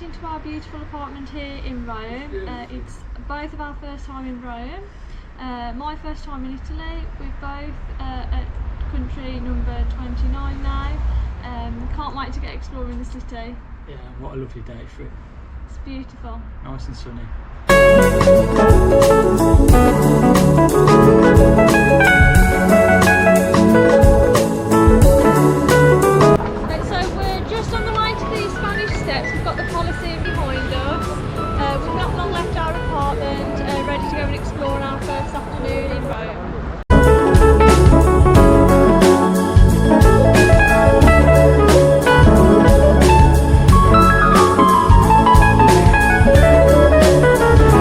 walked into our beautiful apartment here in Rome. It's both of our first time in Rome. My first time in Italy. We're both at country number 29 now. Can't wait to get exploring the city. Yeah, what a lovely day for it. It's beautiful. Nice and sunny. So we're just on the way to the Spanish Steps. We've got the Colosseum behind us. We've not long left our apartment, ready to go and explore our first afternoon in Rome.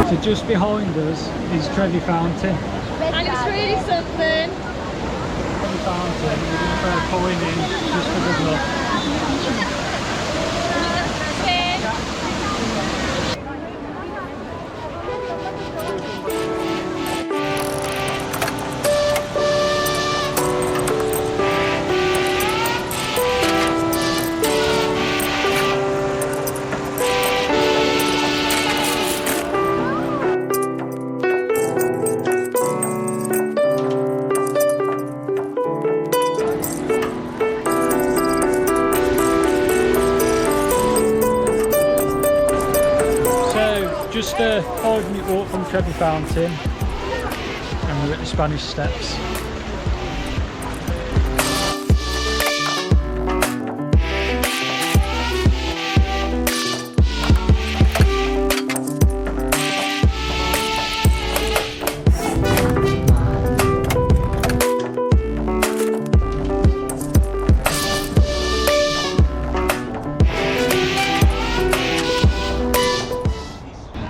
So just behind us is Trevi Fountain. And it's really something. Trevi Fountain, we're going to throw a coin in just for good luck. Just a 5-minute walk from Trevi Fountain and we're at the Spanish Steps.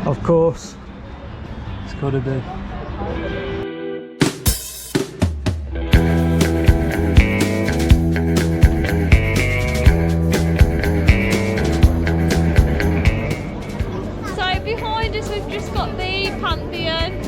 Of course, it's got to be. So behind us we've just got the pantheon.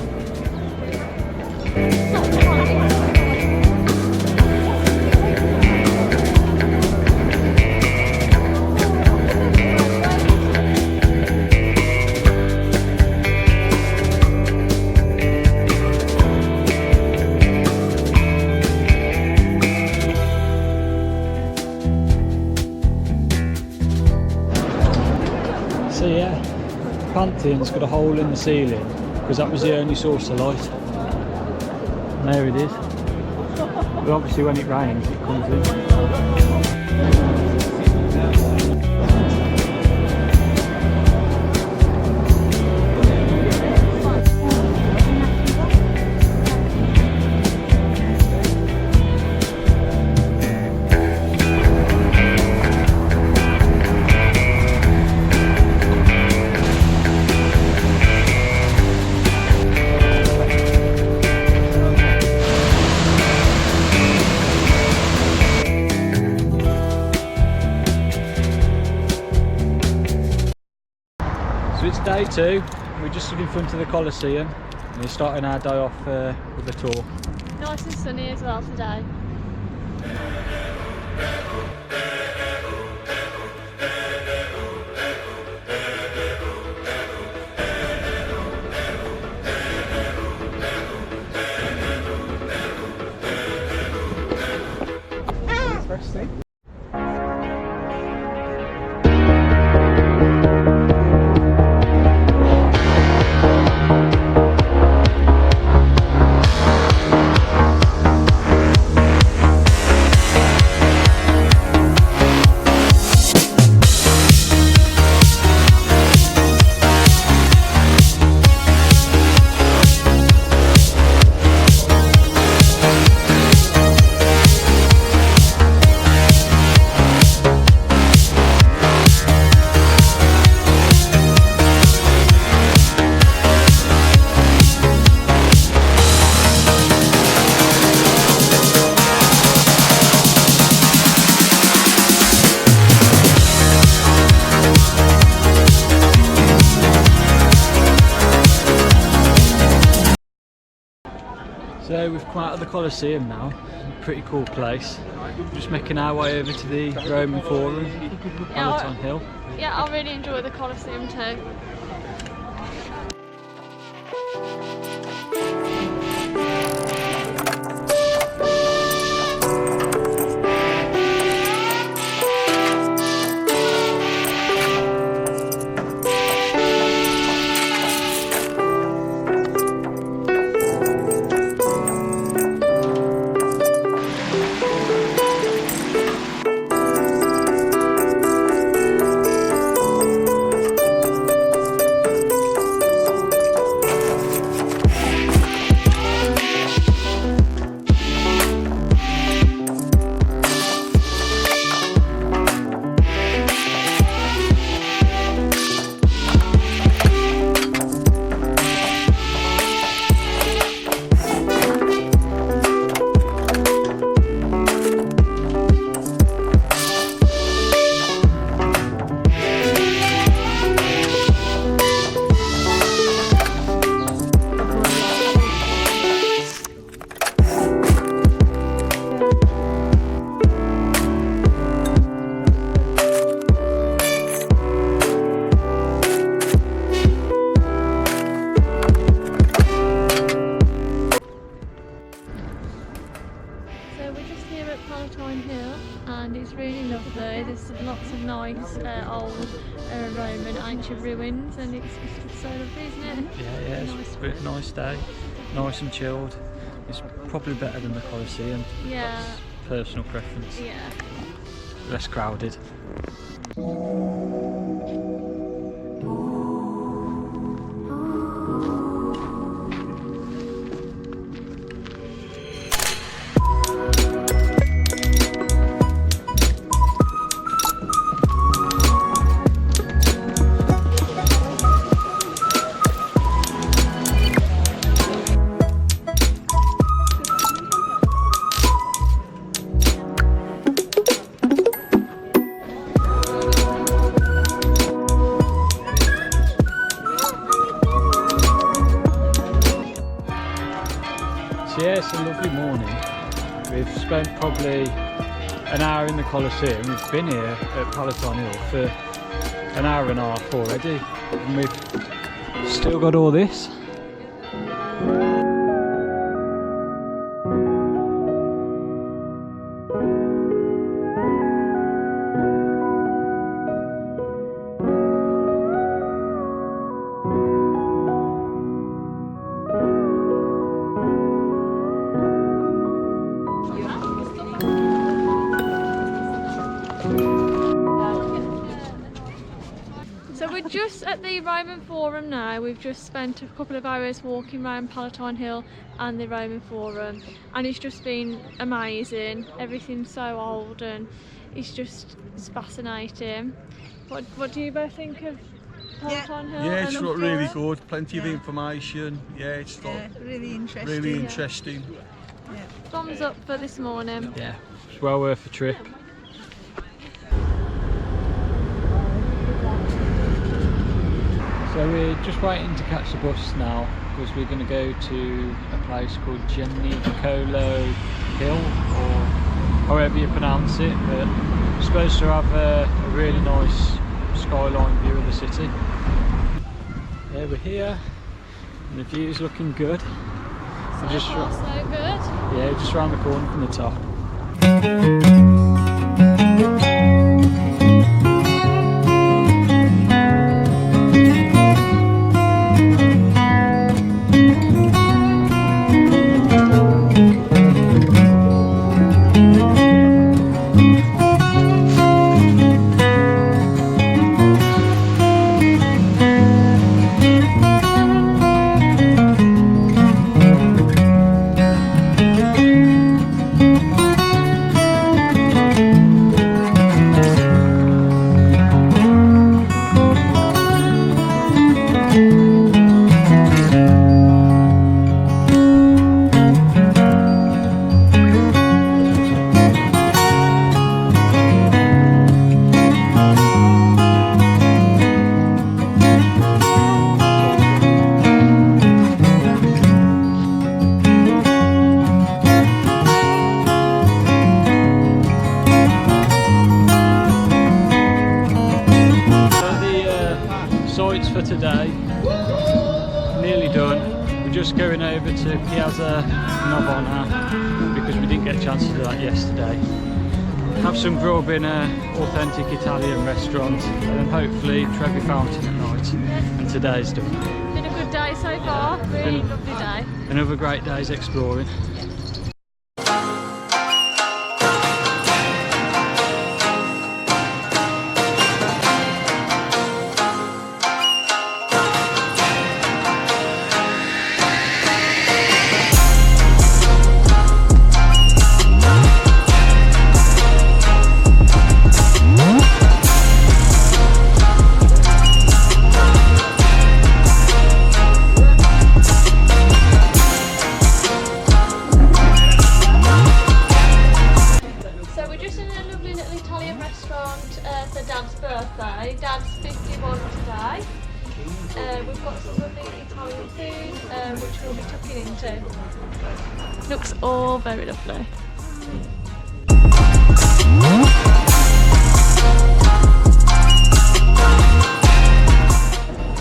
So yeah, Pantheon's got a hole in the ceiling because that was the only source of light. And there it is. But obviously when it rains it comes in. So it's day 2, we're just stood in front of the Colosseum and we're starting our day off with a tour. Nice and sunny as well today. First thing. So we've come out of the Colosseum now, pretty cool place. Just making our way over to the Roman Forum, Palatine Hill. yeah, I really enjoy the Colosseum too. And it's really lovely. There's lots of nice old Roman ancient ruins, and it's just so lovely, isn't it? Yeah, it's a nice day, nice and chilled. It's probably better than the Colosseum. Yeah. That's personal preference. Yeah. Less crowded. Yeah, it's a lovely morning. We've spent probably an hour in the Colosseum. We've been here at Palatine Hill for an hour and a half already, and we've still got all this. So we're just at the Roman Forum now. We've just spent a couple of hours walking around Palatine Hill and the Roman Forum, and it's just been amazing. Everything's so old and it's fascinating. What do you both think of Palatine Hill? Yeah, it's and the really Forum? good. Plenty of information. Yeah, it's really interesting. really interesting. Thumbs up for this morning. Yeah, it's well worth a trip. So we're just waiting to catch the bus now, because we're going to go to a place called Gianicolo Hill, or however you pronounce it, but it's supposed to have a really nice skyline view of the city. Yeah, we're here and the view's looking good. So Just far so good. Yeah, just around the corner from the top. just going over to Piazza Novana because we didn't get a chance to do that yesterday. Have some grub in an authentic Italian restaurant, and then hopefully Trevi Fountain at night. And today's done. Been a good day so far, really lovely day. Another great day's exploring. For Dad's birthday. Dad's 51 today. We've got some lovely Italian food which we'll be tucking into. Looks all very lovely.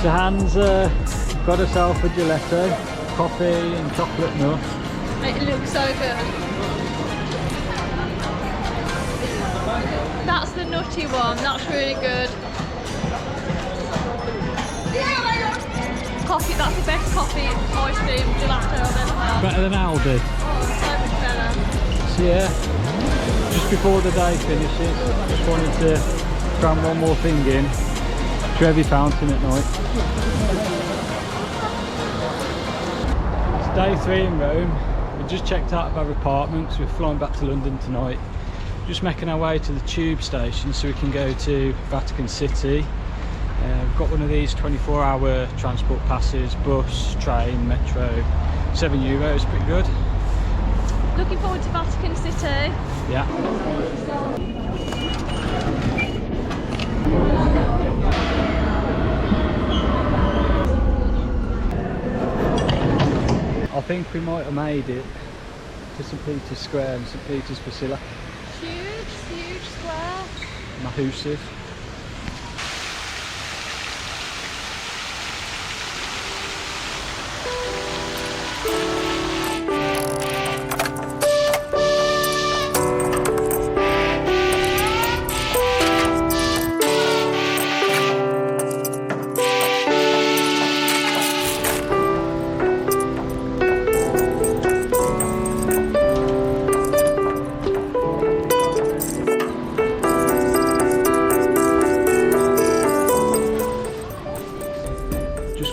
So Hans got herself a gelato, coffee and chocolate nut. It looks so good. That's the nutty one, that's really good. Coffee, that's the best coffee ice cream gelato I've ever had. Better than Aldi. Oh, so much better. So yeah, just before the day finishes, just wanted to cram one more thing in. Trevi Fountain at night. It's day 3 in Rome. We just checked out of our apartment because we're flying back to London tonight. Just making our way to the tube station so we can go to Vatican City. We've got one of these 24-hour transport passes, bus, train, metro, €7, pretty good. Looking forward to Vatican City. Yeah. I think we might have made it to St Peter's Square and St Peter's Basilica. Huge square. Massive.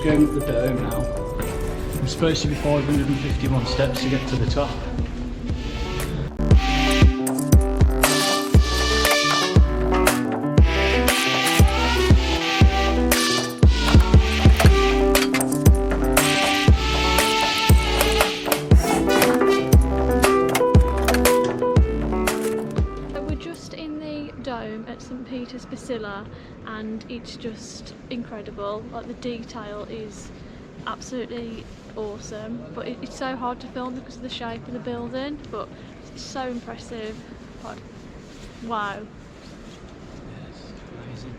Going up the dome now. It's supposed to be 551 steps to get to the top. We're just in the dome at St Peter's Basilica and it's just incredible. Like, the detail is absolutely awesome, but it's so hard to film because of the shape of the building, but it's so impressive. Like, wow. Yes, amazing.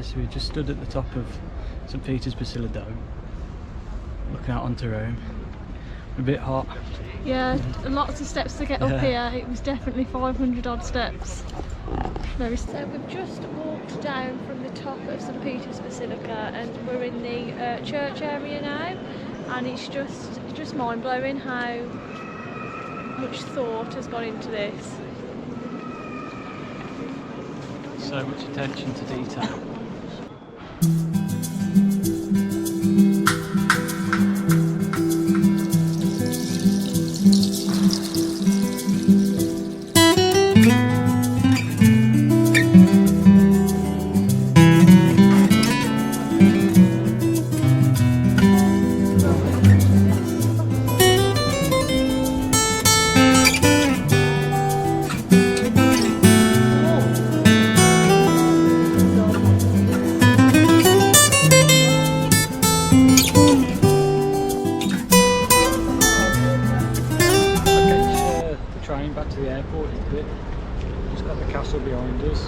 So we just stood at the top of St Peter's Basilica Dome, looking out onto Rome. A bit hot. Yeah, lots of steps to get up here. It was definitely 500 odd steps. So we've just walked down from the top of St Peter's Basilica and we're in the church area now, and it's just mind-blowing how much thought has gone into this. So much attention to detail. just got the castle behind us.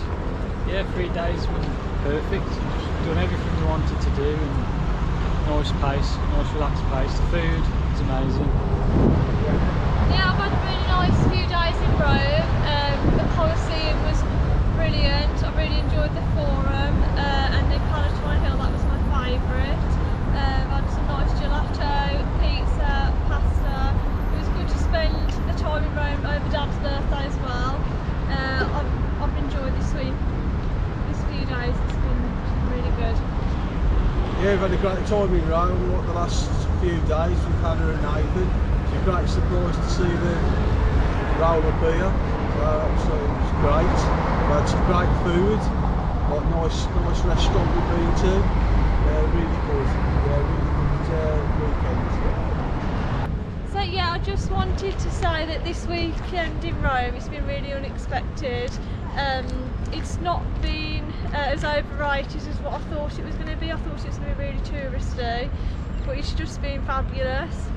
Yeah, 3 days were perfect. Done everything we wanted to do, and nice pace, nice relaxed pace. The food is amazing. Yeah, I've had a really nice few days in Rome. The Colosseum was brilliant. I really enjoyed the Forum, and the Palatine Hill, that was my favourite. I had some nice gelato, pizza, pasta. It was good to spend the time in Rome over Dad's birthday as well. I've enjoyed this week, this few days. It's been really good. Yeah, we've had a great time in Rome. Like the last few days we've had her and Nathan. It's a great surprise to see the Rome up here. So it was great. We had some great food, like nice restaurant we've been to. Really good. Yeah, really good weekend. So yeah, I just wanted to say that this weekend in Rome, it's been really unexpected. It's not been as overrated as what I thought it was going to be. I thought it was going to be really touristy, but it's just been fabulous.